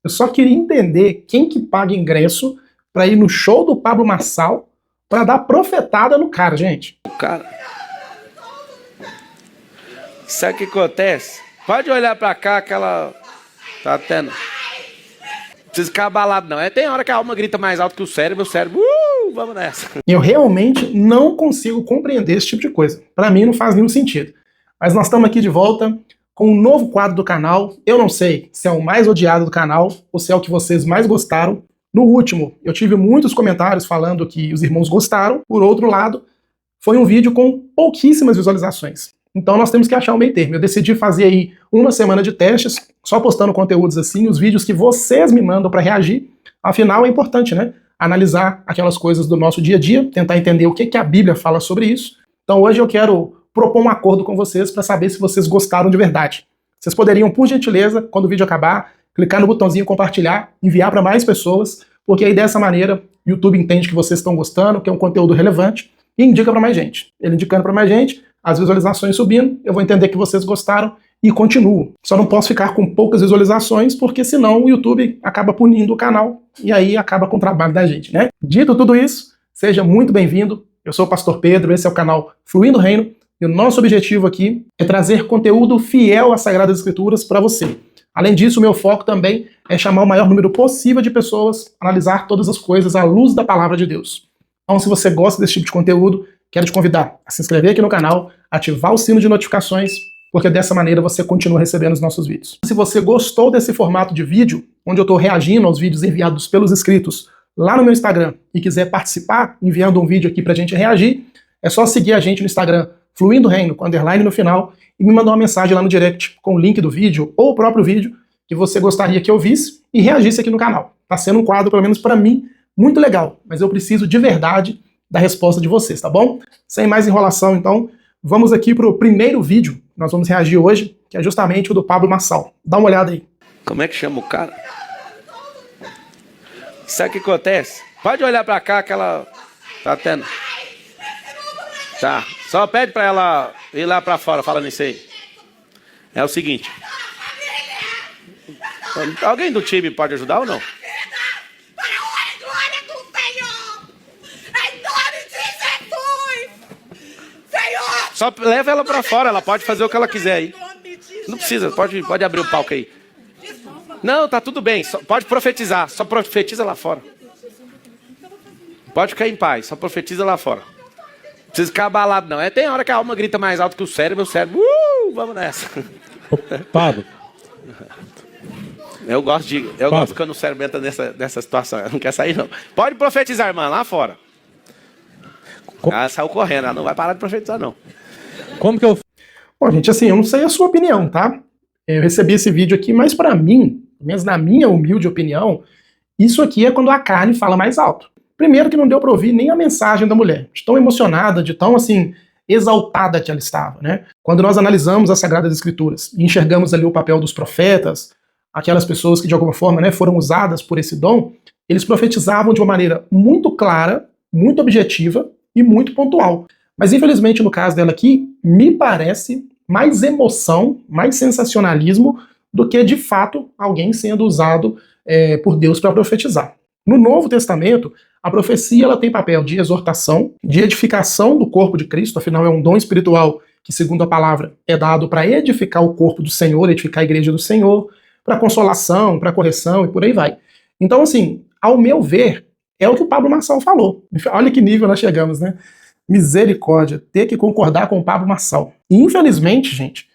Eu só queria entender quem que paga ingresso pra ir no show do Pablo Marçal pra dar profetada no cara, gente. O cara... Sabe o que acontece? Pode olhar pra cá que ela tá tendo... Não precisa ficar abalado não. Tem hora que a alma grita mais alto que o cérebro vamos nessa. Eu realmente não consigo compreender esse tipo de coisa. Pra mim não faz nenhum sentido. Mas nós estamos aqui de volta com um novo quadro do canal. Eu não sei se é o mais odiado do canal ou se é o que vocês mais gostaram. No último, eu tive muitos comentários falando que os irmãos gostaram. Por outro lado, foi um vídeo com pouquíssimas visualizações. Então nós temos que achar um meio termo. Eu decidi fazer aí uma semana de testes, só postando conteúdos assim, os vídeos que vocês me mandam para reagir. Afinal, é importante, né? Analisar aquelas coisas do nosso dia a dia, tentar entender o que a Bíblia fala sobre isso. Então hoje eu quero propor um acordo com vocês para saber se vocês gostaram de verdade. Vocês poderiam, por gentileza, quando o vídeo acabar, clicar no botãozinho compartilhar, enviar para mais pessoas, porque aí dessa maneira o YouTube entende que vocês estão gostando, que é um conteúdo relevante, e indica para mais gente. Ele indicando para mais gente, as visualizações subindo, eu vou entender que vocês gostaram e continuo. Só não posso ficar com poucas visualizações, porque senão o YouTube acaba punindo o canal e aí acaba com o trabalho da gente, né? Dito tudo isso, seja muito bem-vindo. Eu sou o Pastor Pedro, esse é o canal Fluindo o Reino, e o nosso objetivo aqui é trazer conteúdo fiel às Sagradas Escrituras para você. Além disso, o meu foco também é chamar o maior número possível de pessoas, analisar todas as coisas à luz da Palavra de Deus. Então, se você gosta desse tipo de conteúdo, quero te convidar a se inscrever aqui no canal, ativar o sino de notificações, porque dessa maneira você continua recebendo os nossos vídeos. Se você gostou desse formato de vídeo, onde eu estou reagindo aos vídeos enviados pelos inscritos lá no meu Instagram, e quiser participar enviando um vídeo aqui pra gente reagir, é só seguir a gente no Instagram, Fluindo Reino, com underline no final, e me mandar uma mensagem lá no direct com o link do vídeo, ou o próprio vídeo, que você gostaria que eu visse e reagisse aqui no canal. Tá sendo um quadro, pelo menos pra mim, muito legal, mas eu preciso de verdade da resposta de vocês, tá bom? Sem mais enrolação, então, vamos aqui pro primeiro vídeo que nós vamos reagir hoje, que é justamente o do Pablo Marçal. Dá uma olhada aí. Como é que chama o cara? Sabe o que acontece? Pode olhar pra cá que ela tá tendo... Tá, só pede pra ela ir lá pra fora falando isso aí. É o seguinte. Alguém do time pode ajudar ou não? Só leva ela pra fora, ela pode fazer o que ela quiser aí. Não precisa, pode abrir o palco aí. Não, tá tudo bem, pode profetizar, só profetiza lá fora. Pode ficar em paz, só profetiza lá fora. Não precisa ficar abalado não. Tem hora que a alma grita mais alto que o cérebro vamos nessa. Pablo. Eu gosto quando o cérebro entra nessa situação, ela não quer sair não. Pode profetizar, irmã, lá fora. Ela saiu correndo, ela não vai parar de profetizar não. Como que eu... Bom, gente, assim, eu não sei a sua opinião, tá? Eu recebi esse vídeo aqui, mas pra mim, mesmo na minha humilde opinião, isso aqui é quando a carne fala mais alto. Primeiro que não deu pra ouvir nem a mensagem da mulher, de tão emocionada, de tão, assim, exaltada que ela estava, né? Quando nós analisamos as Sagradas Escrituras e enxergamos ali o papel dos profetas, aquelas pessoas que de alguma forma, né, foram usadas por esse dom, eles profetizavam de uma maneira muito clara, muito objetiva e muito pontual. Mas infelizmente no caso dela aqui, me parece mais emoção, mais sensacionalismo do que de fato alguém sendo usado por Deus para profetizar. No Novo Testamento, a profecia ela tem papel de exortação, de edificação do corpo de Cristo, afinal é um dom espiritual que, segundo a palavra, é dado para edificar o corpo do Senhor, edificar a igreja do Senhor, para consolação, para correção e por aí vai. Então, assim, ao meu ver, é o que o Pablo Marçal falou. Olha que nível nós chegamos, né? Misericórdia, ter que concordar com o Pablo Marçal. E, infelizmente, gente,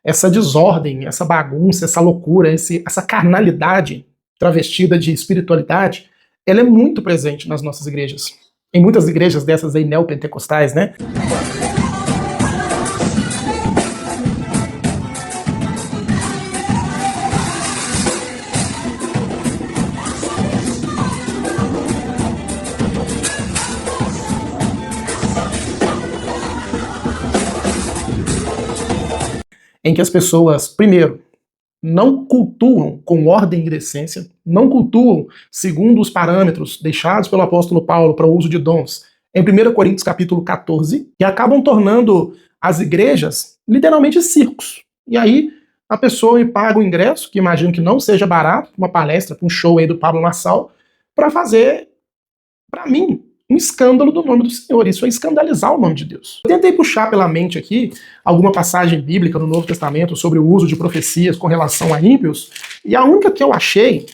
essa desordem, essa bagunça, essa loucura, essa carnalidade travestida de espiritualidade, ela é muito presente nas nossas igrejas. Em muitas igrejas dessas aí neopentecostais, né? Em que as pessoas, primeiro, não cultuam com ordem e decência, não cultuam segundo os parâmetros deixados pelo apóstolo Paulo para o uso de dons em 1 Coríntios capítulo 14, e acabam tornando as igrejas literalmente circos. E aí a pessoa me paga o ingresso, que imagino que não seja barato, uma palestra, um show aí do Pablo Marçal, para fazer, para mim, um escândalo do nome do Senhor. Isso é escandalizar o nome de Deus. Eu tentei puxar pela mente aqui alguma passagem bíblica no Novo Testamento sobre o uso de profecias com relação a ímpios, e a única que eu achei,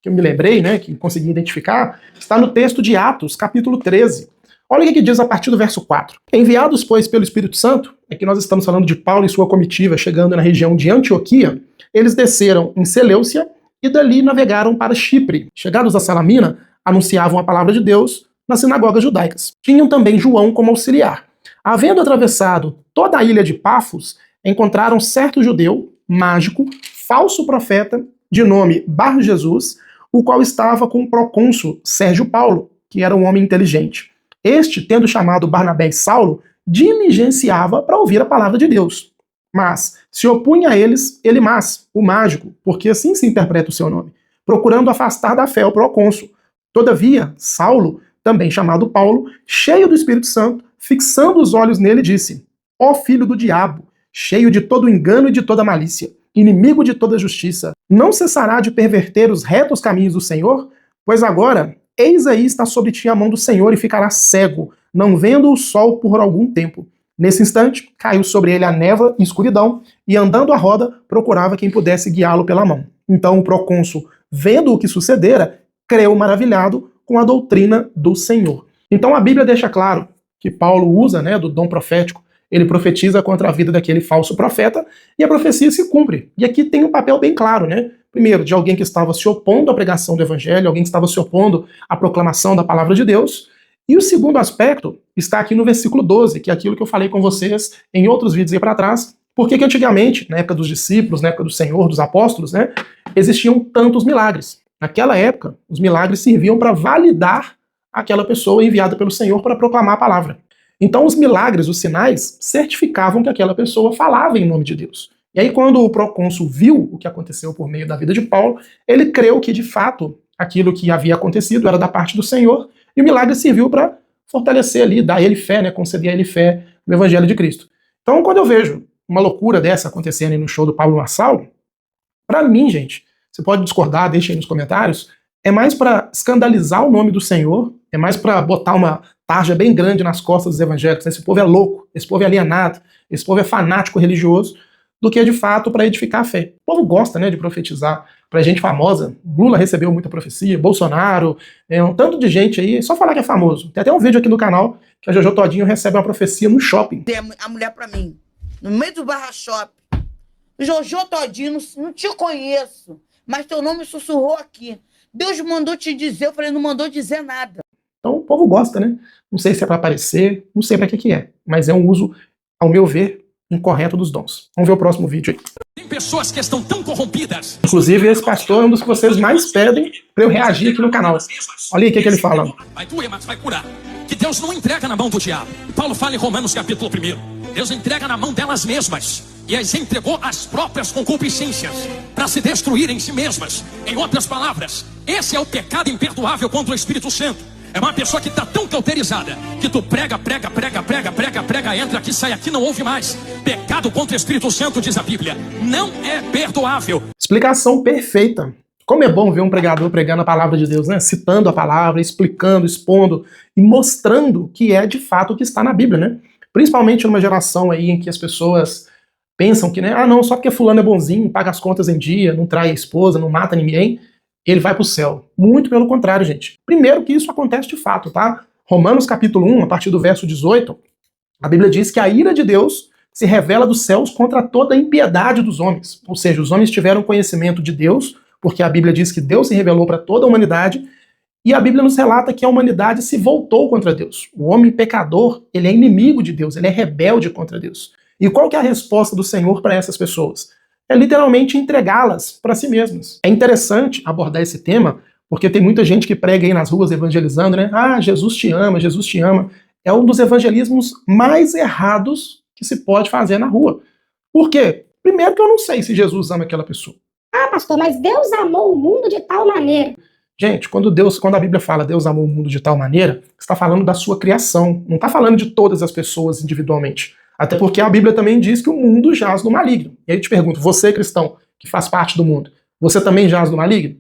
que eu me lembrei, né, que consegui identificar, está no texto de Atos, capítulo 13. Olha o que diz a partir do verso 4. Enviados, pois, pelo Espírito Santo, que nós estamos falando de Paulo e sua comitiva chegando na região de Antioquia, eles desceram em Seleucia e dali navegaram para Chipre. Chegados a Salamina, anunciavam a palavra de Deus nas sinagogas judaicas. Tinham também João como auxiliar. Havendo atravessado toda a ilha de Pafos, encontraram certo judeu, mágico, falso profeta, de nome Bar-Jesus, o qual estava com o procônsul Sérgio Paulo, que era um homem inteligente. Este, tendo chamado Barnabé e Saulo, diligenciava para ouvir a palavra de Deus. Mas se opunha a eles Elimas, o mágico, porque assim se interpreta o seu nome, procurando afastar da fé o procônsul. Todavia, Saulo, também chamado Paulo, cheio do Espírito Santo, fixando os olhos nele, disse: Ó filho do diabo, cheio de todo engano e de toda malícia, inimigo de toda justiça, não cessará de perverter os retos caminhos do Senhor? Pois agora, eis aí está sobre ti a mão do Senhor e ficará cego, não vendo o sol por algum tempo. Nesse instante, caiu sobre ele a névoa e escuridão, e andando à roda, procurava quem pudesse guiá-lo pela mão. Então o procônsul, vendo o que sucedera, creu maravilhado com a doutrina do Senhor. Então a Bíblia deixa claro que Paulo usa, né, do dom profético. Ele profetiza contra a vida daquele falso profeta e a profecia se cumpre. E aqui tem um papel bem claro, né? Primeiro, de alguém que estava se opondo à pregação do evangelho, alguém que estava se opondo à proclamação da palavra de Deus. E o segundo aspecto está aqui no versículo 12, que é aquilo que eu falei com vocês em outros vídeos aí para trás. Porque que antigamente, na época dos discípulos, na época do Senhor, dos apóstolos, né, existiam tantos milagres. Naquela época, os milagres serviam para validar aquela pessoa enviada pelo Senhor para proclamar a palavra. Então os milagres, os sinais, certificavam que aquela pessoa falava em nome de Deus. E aí quando o procônsul viu o que aconteceu por meio da vida de Paulo, ele creu que de fato aquilo que havia acontecido era da parte do Senhor, e o milagre serviu para fortalecer ali, dar a ele fé, né, conceder a ele fé no Evangelho de Cristo. Então quando eu vejo uma loucura dessa acontecendo aí no show do Pablo Marçal, para mim, gente, você pode discordar, deixa aí nos comentários, é mais para escandalizar o nome do Senhor, é mais para botar uma tarja bem grande nas costas dos evangélicos. Esse povo é louco, esse povo é alienado, esse povo é fanático religioso, do que de fato para edificar a fé. O povo gosta, né, de profetizar para gente famosa. Lula recebeu muita profecia, Bolsonaro, um tanto de gente aí, só falar que é famoso. Tem até um vídeo aqui no canal que a Jojo Todinho recebe uma profecia no shopping. Tem a mulher para mim, no meio do Barra Shopping. Jojo Todinho, não te conheço, mas teu nome sussurrou aqui. Deus mandou te dizer, eu falei, não mandou dizer nada. Então o povo gosta, né? Não sei se é para aparecer, não sei para que é, mas é um uso, ao meu ver, incorreto dos dons. Vamos ver o próximo vídeo aí. Tem pessoas que estão tão corrompidas. Inclusive, esse pastor é um dos que vocês mais pedem para eu reagir aqui no canal. Olha aí o que ele fala. Vai doer, mas vai curar. Que Deus não entrega na mão do diabo. Paulo fala em Romanos capítulo 1. Deus entrega na mão delas mesmas e as entregou às próprias concupiscências para se destruir em si mesmas. Em outras palavras, esse é o pecado imperdoável contra o Espírito Santo. É uma pessoa que está tão cauterizada que tu prega, entra aqui, sai aqui, não ouve mais. Pecado contra o Espírito Santo, diz a Bíblia, não é perdoável. Explicação perfeita. Como é bom ver um pregador pregando a palavra de Deus, né? Citando a palavra, explicando, expondo e mostrando que é de fato o que está na Bíblia, né? Principalmente numa geração aí em que as pessoas pensam que, né, ah não, só porque fulano é bonzinho, paga as contas em dia, não trai a esposa, não mata ninguém, ele vai para o céu. Muito pelo contrário, gente. Primeiro que isso acontece de fato, tá? Romanos capítulo 1, a partir do verso 18, a Bíblia diz que a ira de Deus se revela dos céus contra toda a impiedade dos homens. Ou seja, os homens tiveram conhecimento de Deus, porque a Bíblia diz que Deus se revelou para toda a humanidade, e a Bíblia nos relata que a humanidade se voltou contra Deus. O homem pecador, ele é inimigo de Deus, ele é rebelde contra Deus. E qual que é a resposta do Senhor para essas pessoas? É literalmente entregá-las para si mesmas. É interessante abordar esse tema, porque tem muita gente que prega aí nas ruas evangelizando, né? Ah, Jesus te ama, Jesus te ama. É um dos evangelismos mais errados que se pode fazer na rua. Por quê? Primeiro que eu não sei se Jesus ama aquela pessoa. Ah, pastor, mas Deus amou o mundo de tal maneira. Gente, quando a Bíblia fala Deus amou o mundo de tal maneira, está falando da sua criação, não está falando de todas as pessoas individualmente. Até porque a Bíblia também diz que o mundo jaz no maligno. E aí eu te pergunto, você cristão, que faz parte do mundo, você também jaz no maligno?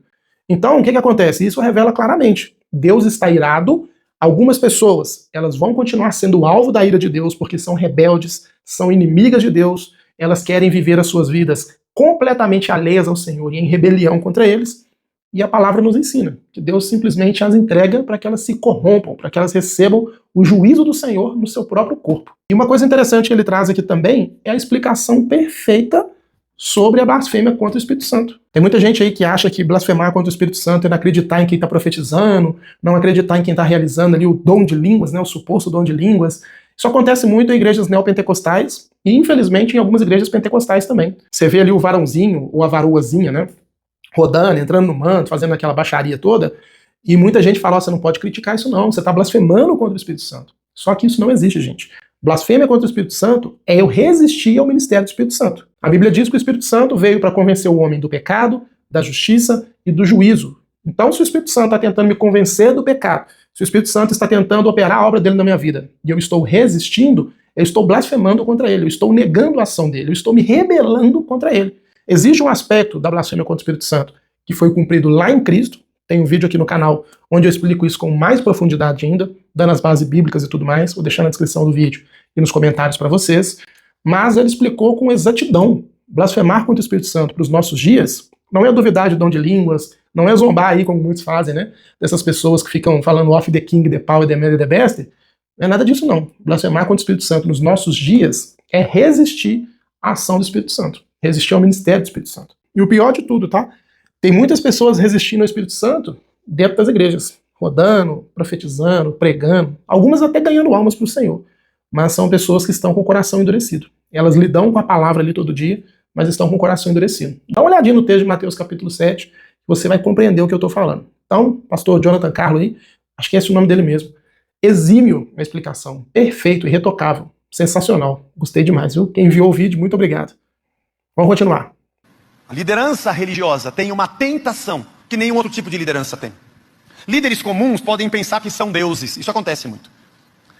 Então, o que acontece? Isso revela claramente. Deus está irado. Algumas pessoas, elas vão continuar sendo alvo da ira de Deus porque são rebeldes, são inimigas de Deus, elas querem viver as suas vidas completamente alheias ao Senhor e em rebelião contra eles. E a palavra nos ensina que Deus simplesmente as entrega para que elas se corrompam, para que elas recebam o juízo do Senhor no seu próprio corpo. E uma coisa interessante que ele traz aqui também é a explicação perfeita sobre a blasfêmia contra o Espírito Santo. Tem muita gente aí que acha que blasfemar contra o Espírito Santo é não acreditar em quem está profetizando, não acreditar em quem está realizando ali o dom de línguas, né, o suposto dom de línguas. Isso acontece muito em igrejas neopentecostais e, infelizmente, em algumas igrejas pentecostais também. Você vê ali o varãozinho, ou a varoazinha, né, rodando, entrando no manto, fazendo aquela baixaria toda, e muita gente fala, você não pode criticar isso não, você está blasfemando contra o Espírito Santo. Só que isso não existe, gente. Blasfêmia contra o Espírito Santo é eu resistir ao ministério do Espírito Santo. A Bíblia diz que o Espírito Santo veio para convencer o homem do pecado, da justiça e do juízo. Então, se o Espírito Santo está tentando me convencer do pecado, se o Espírito Santo está tentando operar a obra dele na minha vida, e eu estou resistindo, eu estou blasfemando contra ele, eu estou negando a ação dele, eu estou me rebelando contra ele. Existe um aspecto da blasfêmia contra o Espírito Santo que foi cumprido lá em Cristo. Tem um vídeo aqui no canal onde eu explico isso com mais profundidade ainda, dando as bases bíblicas e tudo mais. Vou deixar na descrição do vídeo e nos comentários para vocês. Mas ele explicou com exatidão. Blasfemar contra o Espírito Santo para os nossos dias não é duvidar de dom de línguas, não é zombar aí, como muitos fazem, né? Dessas pessoas que ficam falando off the king, the power, the man, the best. Não é nada disso, não. Blasfemar contra o Espírito Santo nos nossos dias é resistir à ação do Espírito Santo. Resistir ao ministério do Espírito Santo. E o pior de tudo, tá? Tem muitas pessoas resistindo ao Espírito Santo dentro das igrejas, rodando, profetizando, pregando, algumas até ganhando almas para o Senhor, mas são pessoas que estão com o coração endurecido. Elas lidam com a palavra ali todo dia, mas estão com o coração endurecido. Dá uma olhadinha no texto de Mateus capítulo 7, você vai compreender o que eu estou falando. Então, pastor Jonathan Carlo aí, acho que esse é o nome dele mesmo, exímio na explicação, perfeito, irretocável, sensacional, gostei demais, viu? Quem enviou o vídeo, muito obrigado. Vamos continuar. A liderança religiosa tem uma tentação que nenhum outro tipo de liderança tem. Líderes comuns podem pensar que são deuses. Isso acontece muito.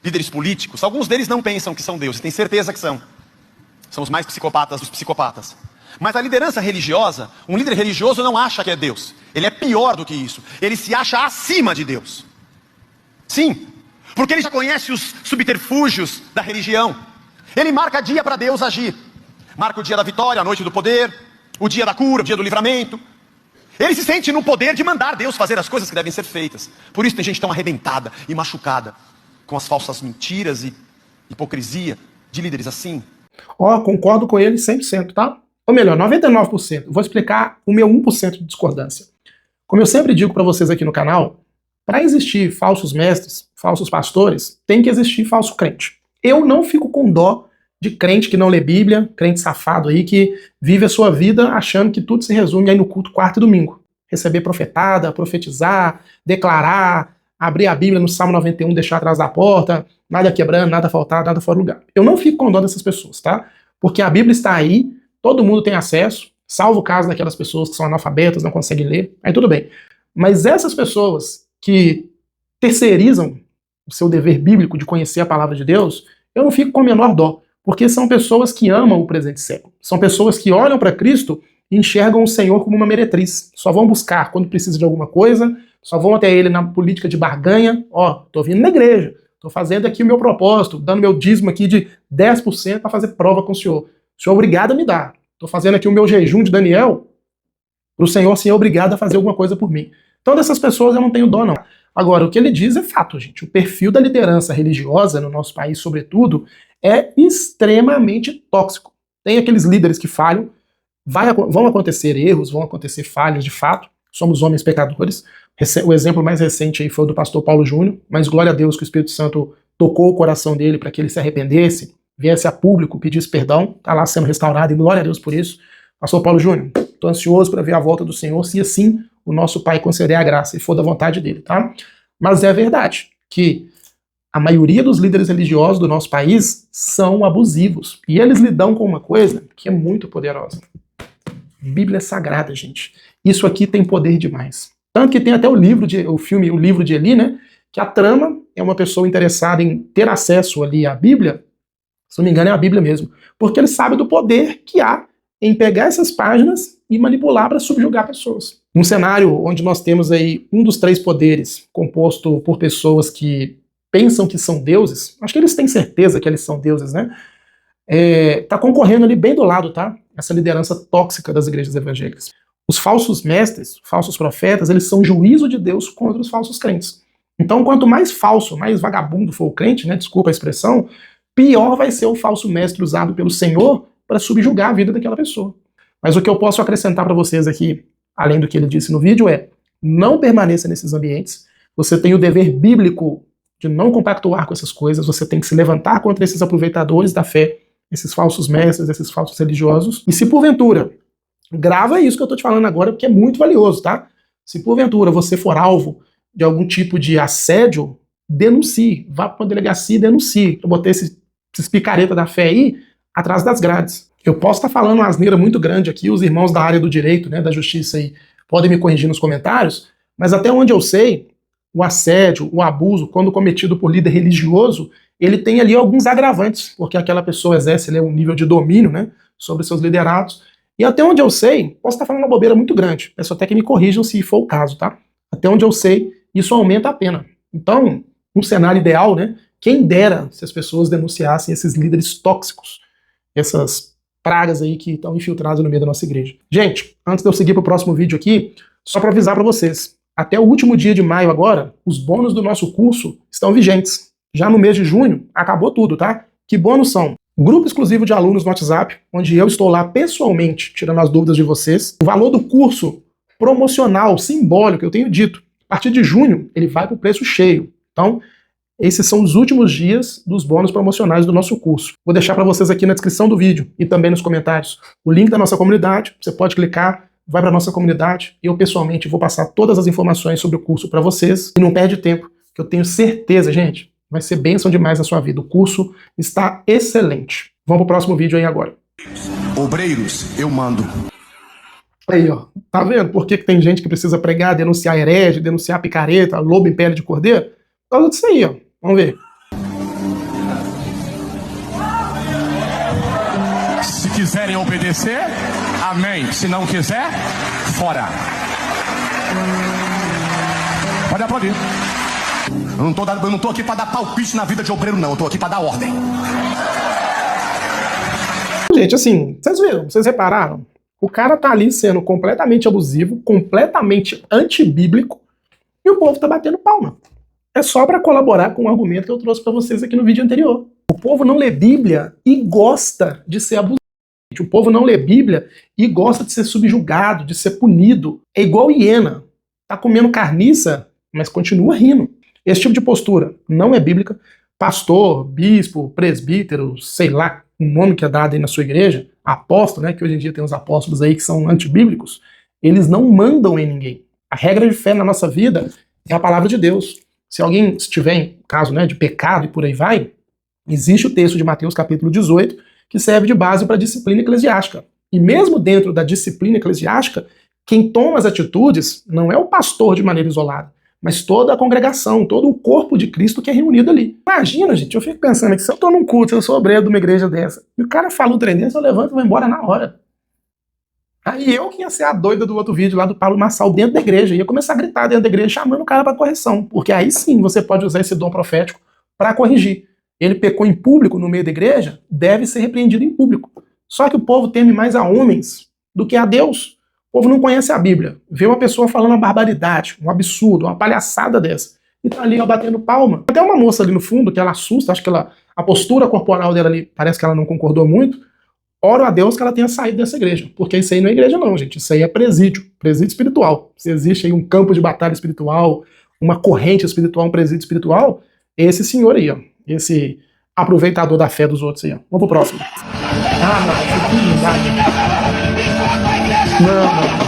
Líderes políticos, alguns deles não pensam que são deuses, têm certeza que são. São os mais psicopatas dos psicopatas. Mas a liderança religiosa, um líder religioso não acha que é Deus. Ele é pior do que isso. Ele se acha acima de Deus. Sim, porque ele já conhece os subterfúgios da religião. Ele marca dia para Deus agir. Marca o dia da vitória, a noite do poder, o dia da cura, o dia do livramento. Ele se sente no poder de mandar Deus fazer as coisas que devem ser feitas. Por isso tem gente tão arrebentada e machucada com as falsas mentiras e hipocrisia de líderes assim. Concordo com ele 100%, tá? Ou melhor, 99%. Vou explicar o meu 1% de discordância. Como eu sempre digo para vocês aqui no canal, para existir falsos mestres, falsos pastores, tem que existir falso crente. Eu não fico com dó de crente que não lê Bíblia, crente safado aí, que vive a sua vida achando que tudo se resume aí no culto quarta e domingo. Receber profetada, profetizar, declarar, abrir a Bíblia no Salmo 91, deixar atrás da porta, nada quebrando, nada faltando, nada fora do lugar. Eu não fico com dó dessas pessoas, tá? Porque a Bíblia está aí, todo mundo tem acesso, salvo o caso daquelas pessoas que são analfabetas, não conseguem ler, aí tudo bem. Mas essas pessoas que terceirizam o seu dever bíblico de conhecer a palavra de Deus, eu não fico com a menor dó. Porque são pessoas que amam o presente século. São pessoas que olham para Cristo e enxergam o Senhor como uma meretriz. Só vão buscar quando precisa de alguma coisa, só vão até Ele na política de barganha. Tô vindo na igreja, tô fazendo aqui o meu propósito, dando meu dízimo aqui de 10% para fazer prova com o Senhor. O Senhor é obrigado a me dar. Tô fazendo aqui o meu jejum de Daniel, para o Senhor ser obrigado a fazer alguma coisa por mim. Então dessas pessoas eu não tenho dó, não. Agora, o que ele diz é fato, gente. O perfil da liderança religiosa no nosso país, sobretudo, é extremamente tóxico. Tem aqueles líderes que falham, vão acontecer erros, vão acontecer falhas de fato, somos homens pecadores. O exemplo mais recente aí foi o do pastor Paulo Júnior, mas glória a Deus que o Espírito Santo tocou o coração dele para que ele se arrependesse, viesse a público, pedisse perdão, está lá sendo restaurado, e glória a Deus por isso. Pastor Paulo Júnior, estou ansioso para ver a volta do Senhor, se assim o nosso Pai conceder a graça, e for da vontade dele, tá? Mas é verdade que a maioria dos líderes religiosos do nosso país são abusivos. E eles lidam com uma coisa que é muito poderosa. Bíblia Sagrada, gente. Isso aqui tem poder demais. Tanto que tem até o livro de Eli, né? Que a trama é uma pessoa interessada em ter acesso ali à Bíblia, Se não me engano, é a Bíblia mesmo. Porque ele sabe do poder que há em pegar essas páginas e manipular para subjugar pessoas. Num cenário onde nós temos aí um dos 3 poderes composto por pessoas que pensam que são deuses, acho que eles têm certeza que eles são deuses, né? Tá concorrendo ali bem do lado, tá? Essa liderança tóxica das igrejas evangélicas. Os falsos mestres, falsos profetas, eles são juízo de Deus contra os falsos crentes. Então, quanto mais falso, mais vagabundo for o crente, né? Desculpa a expressão, pior vai ser o falso mestre usado pelo Senhor para subjugar a vida daquela pessoa. Mas o que eu posso acrescentar para vocês aqui, além do que ele disse no vídeo, é: não permaneça nesses ambientes. Você tem o dever bíblico de não compactuar com essas coisas, você tem que se levantar contra esses aproveitadores da fé, esses falsos mestres, esses falsos religiosos. E se porventura, grava isso que eu tô te falando agora, porque é muito valioso, tá? Se porventura você for alvo de algum tipo de assédio, denuncie, vá para uma delegacia e denuncie. Eu botei esses picareta da fé aí atrás das grades. Eu posso estar falando uma asneira muito grande aqui, os irmãos da área do direito, né, da justiça aí, podem me corrigir nos comentários, mas até onde eu sei, o assédio, o abuso, quando cometido por líder religioso, ele tem ali alguns agravantes, porque aquela pessoa exerce ali, um nível de domínio, né, sobre seus liderados. E até onde eu sei, posso estar falando uma bobeira muito grande, peço até que me corrijam se for o caso, tá? Até onde eu sei, isso aumenta a pena. Então, um cenário ideal, né, quem dera se as pessoas denunciassem esses líderes tóxicos, essas pragas aí que estão infiltradas no meio da nossa igreja. Gente, antes de eu seguir para o próximo vídeo aqui, só para avisar para vocês, até o último dia de maio agora, os bônus do nosso curso estão vigentes. Já no mês de junho, acabou tudo, tá? Que bônus são? Grupo exclusivo de alunos no WhatsApp, onde eu estou lá pessoalmente, tirando as dúvidas de vocês. O valor do curso promocional, simbólico, eu tenho dito, a partir de junho, ele vai para o preço cheio. Então, esses são os últimos dias dos bônus promocionais do nosso curso. Vou deixar para vocês aqui na descrição do vídeo e também nos comentários o link da nossa comunidade. Você pode clicar, vai para a nossa comunidade. Eu, pessoalmente, vou passar todas as informações sobre o curso para vocês. E não perde tempo, que eu tenho certeza, gente, vai ser bênção demais na sua vida. O curso está excelente. Vamos para o próximo vídeo aí agora. Obreiros, eu mando. Aí, ó. Tá vendo por que tem gente que precisa pregar, denunciar herege, denunciar picareta, lobo em pele de cordeiro? Por causa disso aí, ó. Vamos ver. Se quiserem obedecer, amém. Se não quiser, fora. Pode aplaudir. Eu não tô aqui para dar palpite na vida de obreiro, não. Eu tô aqui para dar ordem. Gente, assim, vocês viram, vocês repararam? O cara tá ali sendo completamente abusivo, completamente antibíblico, e o povo tá batendo palma. É só para colaborar com o argumento que eu trouxe para vocês aqui no vídeo anterior. O povo não lê Bíblia e gosta de ser abusivo. O povo não lê Bíblia e gosta de ser subjugado, de ser punido. É igual hiena. Tá comendo carniça, mas continua rindo. Esse tipo de postura não é bíblica. Pastor, bispo, presbítero, sei lá, o nome que é dado aí na sua igreja, apóstolo, né, que hoje em dia tem uns apóstolos aí que são antibíblicos, eles não mandam em ninguém. A regra de fé na nossa vida é a palavra de Deus. Se alguém estiver em caso, né, de pecado e por aí vai, existe o texto de Mateus capítulo 18 que serve de base para a disciplina eclesiástica. E mesmo dentro da disciplina eclesiástica, quem toma as atitudes não é o pastor de maneira isolada, mas toda a congregação, todo o corpo de Cristo que é reunido ali. Imagina, gente, eu fico pensando que se eu estou num culto, eu sou obreiro de uma igreja dessa, e o cara fala um trem desse, eu levanto e vou embora na hora. Aí eu que ia ser a doida do outro vídeo lá do Pablo Marçal dentro da igreja, ia começar a gritar dentro da igreja, chamando o cara para correção, porque aí sim você pode usar esse dom profético para corrigir. Ele pecou em público no meio da igreja, deve ser repreendido em público. Só que o povo teme mais a homens do que a Deus. O povo não conhece a Bíblia. Vê uma pessoa falando uma barbaridade, um absurdo, uma palhaçada dessa, e tá ali ó, batendo palma. Até uma moça ali no fundo, que ela assusta, acho que a postura corporal dela ali, parece que ela não concordou muito. Oro a Deus que ela tenha saído dessa igreja, porque isso aí não é igreja não, gente. Isso aí é presídio espiritual. Se existe aí um campo de batalha espiritual, uma corrente espiritual, um presídio espiritual, esse senhor aí, ó, esse aproveitador da fé dos outros aí, ó. Vamos pro próximo. Ah, não, isso aqui não dá, gente. Não.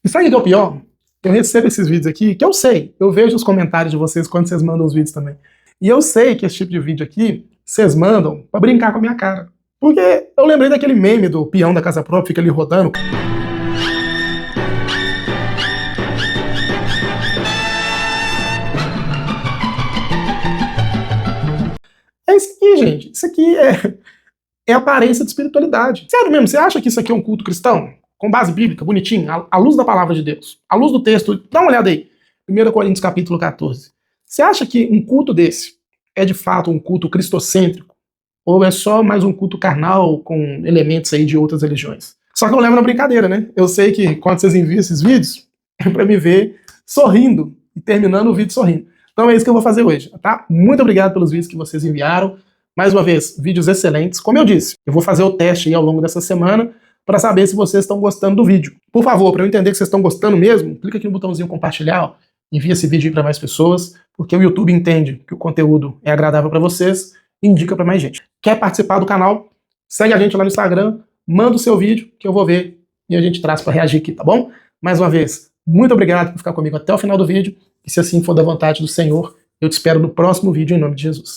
Isso aí que é o pior. eu recebo esses vídeos aqui, que eu sei, eu vejo os comentários de vocês quando vocês mandam os vídeos também. E eu sei que esse tipo de vídeo aqui, vocês mandam pra brincar com a minha cara. Porque eu lembrei daquele meme do peão da casa própria, fica ali rodando. É isso aqui, gente. Isso aqui é aparência de espiritualidade. Sério mesmo, você acha que isso aqui é um culto cristão? Com base bíblica, bonitinho, à luz da palavra de Deus, à luz do texto, dá uma olhada aí. 1 Coríntios capítulo 14. Você acha que um culto desse é de fato um culto cristocêntrico? Ou é só mais um culto carnal com elementos aí de outras religiões? Só que eu levo na brincadeira, né? Eu sei que quando vocês enviam esses vídeos, é pra me ver sorrindo e terminando o vídeo sorrindo. Então é isso que eu vou fazer hoje, tá? Muito obrigado pelos vídeos que vocês enviaram. Mais uma vez, vídeos excelentes. Como eu disse, eu vou fazer o teste aí ao longo dessa semana para saber se vocês estão gostando do vídeo. Por favor, para eu entender que vocês estão gostando mesmo, clica aqui no botãozinho compartilhar, ó, envia esse vídeo aí para mais pessoas, porque o YouTube entende que o conteúdo é agradável para vocês e indica para mais gente. Quer participar do canal? Segue a gente lá no Instagram, manda o seu vídeo que eu vou ver e a gente traz para reagir aqui, tá bom? Mais uma vez, muito obrigado por ficar comigo até o final do vídeo e se assim for da vontade do Senhor, eu te espero no próximo vídeo em nome de Jesus.